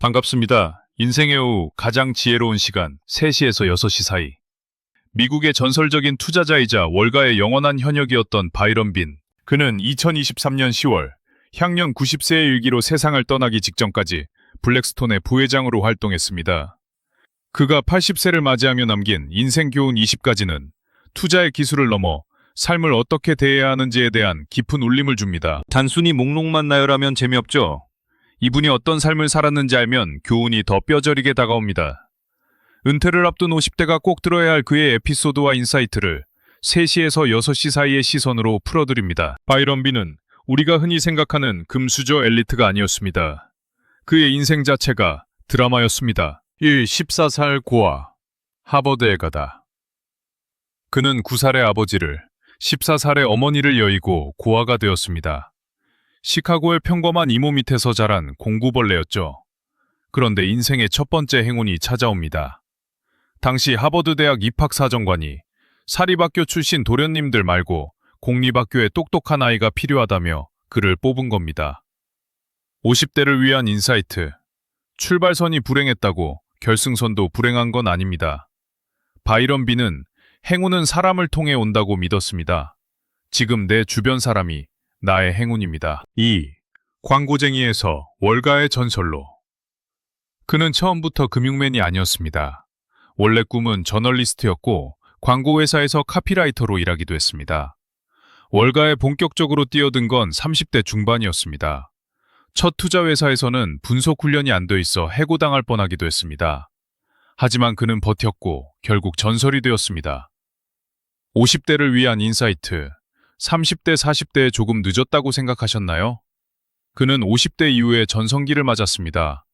반갑습니다. 인생의 오후 가장 지혜로운 시간 3시에서 6시 사이. 미국의 전설적인 투자자이자 월가의 영원한 현역이었던 바이런 빈. 그는 2023년 10월 향년 90세의 일기로 세상을 떠나기 직전까지 블랙스톤의 부회장으로 활동했습니다. 그가 80세를 맞이하며 남긴 인생 교훈 20가지는 투자의 기술을 넘어 삶을 어떻게 대해야 하는지에 대한 깊은 울림을 줍니다. 단순히 목록만 나열하면 재미없죠. 이분이 어떤 삶을 살았는지 알면 교훈이 더 뼈저리게 다가옵니다. 은퇴를 앞둔 50대가 꼭 들어야 할 그의 에피소드와 인사이트를 3시에서 6시 사이의 시선으로 풀어드립니다. 바이런 빈은 우리가 흔히 생각하는 금수저 엘리트가 아니었습니다. 그의 인생 자체가 드라마였습니다. 1. 14살 고아, 하버드에 가다. 그는 9살의 아버지를, 14살의 어머니를 여의고 고아가 되었습니다. 시카고의 평범한 이모 밑에서 자란 공구벌레였죠. 그런데 인생의 첫 번째 행운이 찾아옵니다. 당시 하버드 대학 입학사정관이 사립학교 출신 도련님들 말고 공립학교에 똑똑한 아이가 필요하다며 그를 뽑은 겁니다. 50대를 위한 인사이트. 출발선이 불행했다고 결승선도 불행한 건 아닙니다. 바이런 빈은 행운은 사람을 통해 온다고 믿었습니다. 지금 내 주변 사람이 나의 행운입니다. 2. 광고쟁이에서 월가의 전설로. 그는 처음부터 금융맨이 아니었습니다. 원래 꿈은 저널리스트였고 광고회사에서 카피라이터로 일하기도 했습니다. 월가에 본격적으로 뛰어든 건 30대 중반이었습니다. 첫 투자회사에서는 분석 훈련이 안 돼 있어 해고당할 뻔하기도 했습니다. 하지만 그는 버텼고 결국 전설이 되었습니다. 50대를 위한 인사이트. 30대, 40대에 조금 늦었다고 생각하셨나요? 그는 50대 이후에 전성기를 맞았습니다.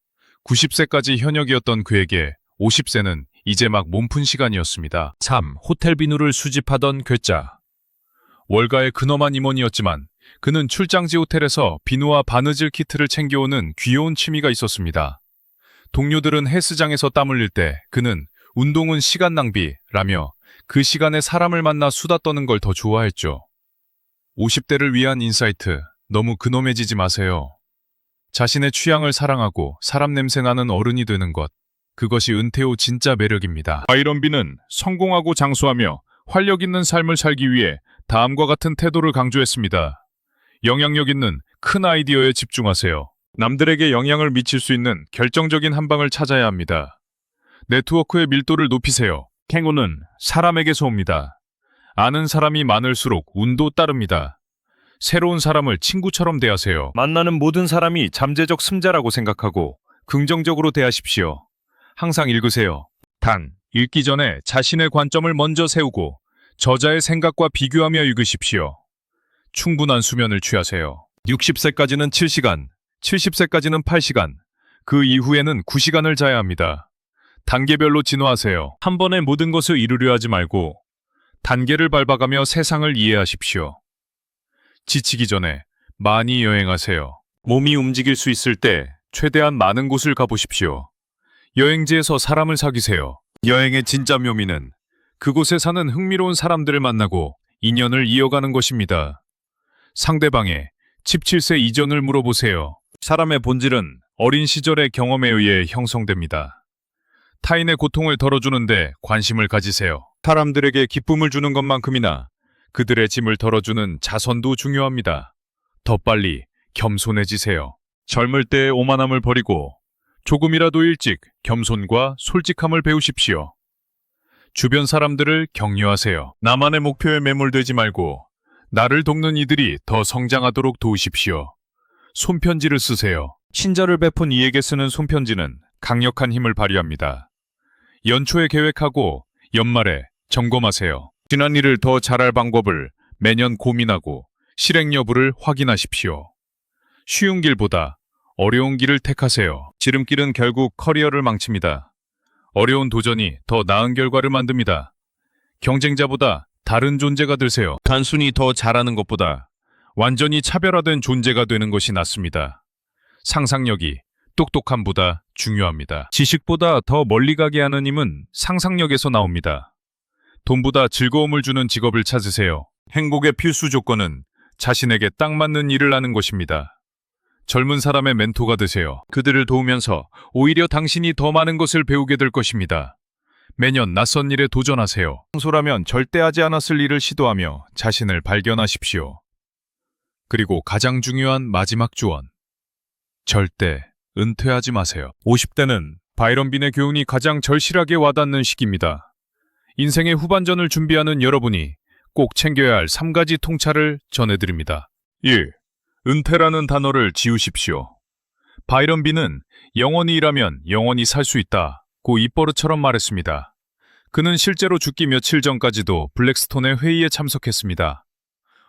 90세까지 현역이었던 그에게 50세는 이제 막 몸푼 시간이었습니다. 3. 호텔 비누를 수집하던 괴짜. 월가의 근엄한 임원이었지만 그는 출장지 호텔에서 비누와 바느질 키트를 챙겨오는 귀여운 취미가 있었습니다. 동료들은 헬스장에서 땀 흘릴 때 그는 운동은 시간 낭비라며 그 시간에 사람을 만나 수다 떠는 걸 더 좋아했죠. 50대를 위한 인사이트, 너무 근엄해지지 마세요. 자신의 취향을 사랑하고 사람 냄새 나는 어른이 되는 것, 그것이 은퇴 후 진짜 매력입니다. 바이런 빈은 성공하고 장수하며 활력 있는 삶을 살기 위해 다음과 같은 태도를 강조했습니다. 영향력 있는 큰 아이디어에 집중하세요. 남들에게 영향을 미칠 수 있는 결정적인 한 방을 찾아야 합니다. 네트워크의 밀도를 높이세요. 행운은 사람에게서 옵니다. 아는 사람이 많을수록 운도 따릅니다. 새로운 사람을 친구처럼 대하세요. 만나는 모든 사람이 잠재적 승자라고 생각하고 긍정적으로 대하십시오. 항상 읽으세요. 단, 읽기 전에 자신의 관점을 먼저 세우고 저자의 생각과 비교하며 읽으십시오. 충분한 수면을 취하세요. 60세까지는 7시간, 70세까지는 8시간, 그 이후에는 9시간을 자야 합니다. 단계별로 진화하세요. 한 번에 모든 것을 이루려 하지 말고 단계를 밟아가며 세상을 이해하십시오. 지치기 전에 많이 여행하세요. 몸이 움직일 수 있을 때 최대한 많은 곳을 가보십시오. 여행지에서 사람을 사귀세요. 여행의 진짜 묘미는 그곳에 사는 흥미로운 사람들을 만나고 인연을 이어가는 것입니다. 상대방의 17세 이전을 물어보세요. 사람의 본질은 어린 시절의 경험에 의해 형성됩니다. 타인의 고통을 덜어주는데 관심을 가지세요. 사람들에게 기쁨을 주는 것만큼이나 그들의 짐을 덜어주는 자선도 중요합니다. 더 빨리 겸손해지세요. 젊을 때의 오만함을 버리고 조금이라도 일찍 겸손과 솔직함을 배우십시오. 주변 사람들을 격려하세요. 나만의 목표에 매몰되지 말고 나를 돕는 이들이 더 성장하도록 도우십시오. 손편지를 쓰세요. 친절을 베푼 이에게 쓰는 손편지는 강력한 힘을 발휘합니다. 연초에 계획하고 연말에 점검하세요. 지난 일을 더 잘할 방법을 매년 고민하고 실행 여부를 확인하십시오. 쉬운 길보다 어려운 길을 택하세요. 지름길은 결국 커리어를 망칩니다. 어려운 도전이 더 나은 결과를 만듭니다. 경쟁자보다 다른 존재가 되세요. 단순히 더 잘하는 것보다 완전히 차별화된 존재가 되는 것이 낫습니다. 상상력이 똑똑함보다 중요합니다. 지식보다 더 멀리 가게 하는 힘은 상상력에서 나옵니다. 돈보다 즐거움을 주는 직업을 찾으세요. 행복의 필수 조건은 자신에게 딱 맞는 일을 하는 것입니다. 젊은 사람의 멘토가 되세요. 그들을 도우면서 오히려 당신이 더 많은 것을 배우게 될 것입니다. 매년 낯선 일에 도전하세요. 평소라면 절대 하지 않았을 일을 시도하며 자신을 발견하십시오. 그리고 가장 중요한 마지막 조언. 절대 은퇴하지 마세요. 50대는 바이런 빈의 교훈이 가장 절실하게 와닿는 시기입니다. 인생의 후반전을 준비하는 여러분이 꼭 챙겨야 할 3가지 통찰을 전해드립니다. 1. 은퇴라는 단어를 지우십시오. 바이런 빈은 영원히 일하면 영원히 살 수 있다고 입버릇처럼 말했습니다. 그는 실제로 죽기 며칠 전까지도 블랙스톤의 회의에 참석했습니다.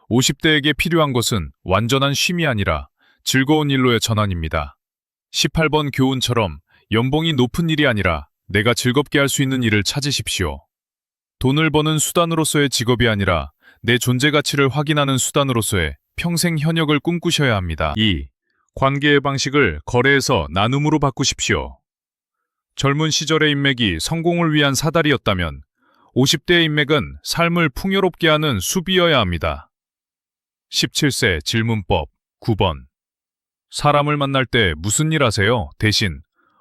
50대에게 필요한 것은 완전한 쉼이 아니라 즐거운 일로의 전환입니다. 18번 교훈처럼 연봉이 높은 일이 아니라 내가 즐겁게 할 수 있는 일을 찾으십시오. 돈을 버는 수단으로서의 직업이 아니라 내 존재 가치를 확인하는 수단으로서의 평생 현역을 꿈꾸셔야 합니다. 2. 관계의 방식을 거래에서 나눔으로 바꾸십시오. 젊은 시절의 인맥이 성공을 위한 사다리였다면 50대의 인맥은 삶을 풍요롭게 하는 숲이어야 합니다. 17세 질문법 9번. 사람을 만날 때 무슨 일 하세요? 대신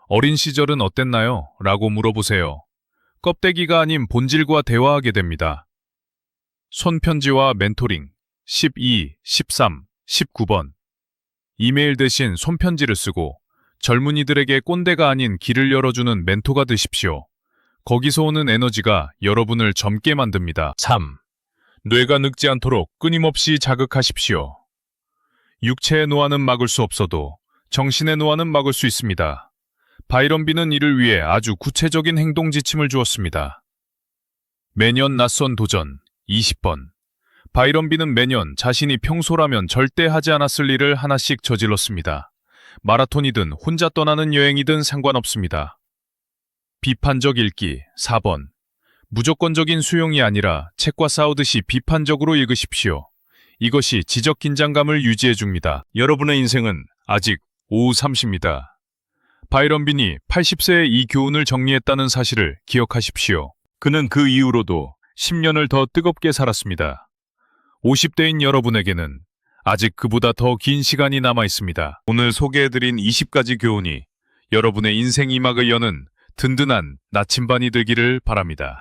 어린 시절은 어땠나요? 라고 물어보세요. 껍데기가 아닌 본질과 대화하게 됩니다. 손편지와 멘토링 12, 13, 19번. 이메일 대신 손편지를 쓰고 젊은이들에게 꼰대가 아닌 길을 열어주는 멘토가 되십시오. 거기서 오는 에너지가 여러분을 젊게 만듭니다. 3. 뇌가 늙지 않도록 끊임없이 자극하십시오. 육체의 노화는 막을 수 없어도 정신의 노화는 막을 수 있습니다. 바이런 빈은 이를 위해 아주 구체적인 행동 지침을 주었습니다. 매년 낯선 도전 20번. 바이런 빈은 매년 자신이 평소라면 절대 하지 않았을 일을 하나씩 저질렀습니다. 마라톤이든 혼자 떠나는 여행이든 상관없습니다. 비판적 읽기 4번. 무조건적인 수용이 아니라 책과 싸우듯이 비판적으로 읽으십시오. 이것이 지적 긴장감을 유지해줍니다. 여러분의 인생은 아직 오후 3시입니다. 바이런 빈이 80세에 이 교훈을 정리했다는 사실을 기억하십시오. 그는 그 이후로도 10년을 더 뜨겁게 살았습니다. 50대인 여러분에게는 아직 그보다 더 긴 시간이 남아 있습니다. 오늘 소개해드린 20가지 교훈이 여러분의 인생 이막을 여는 든든한 나침반이 되기를 바랍니다.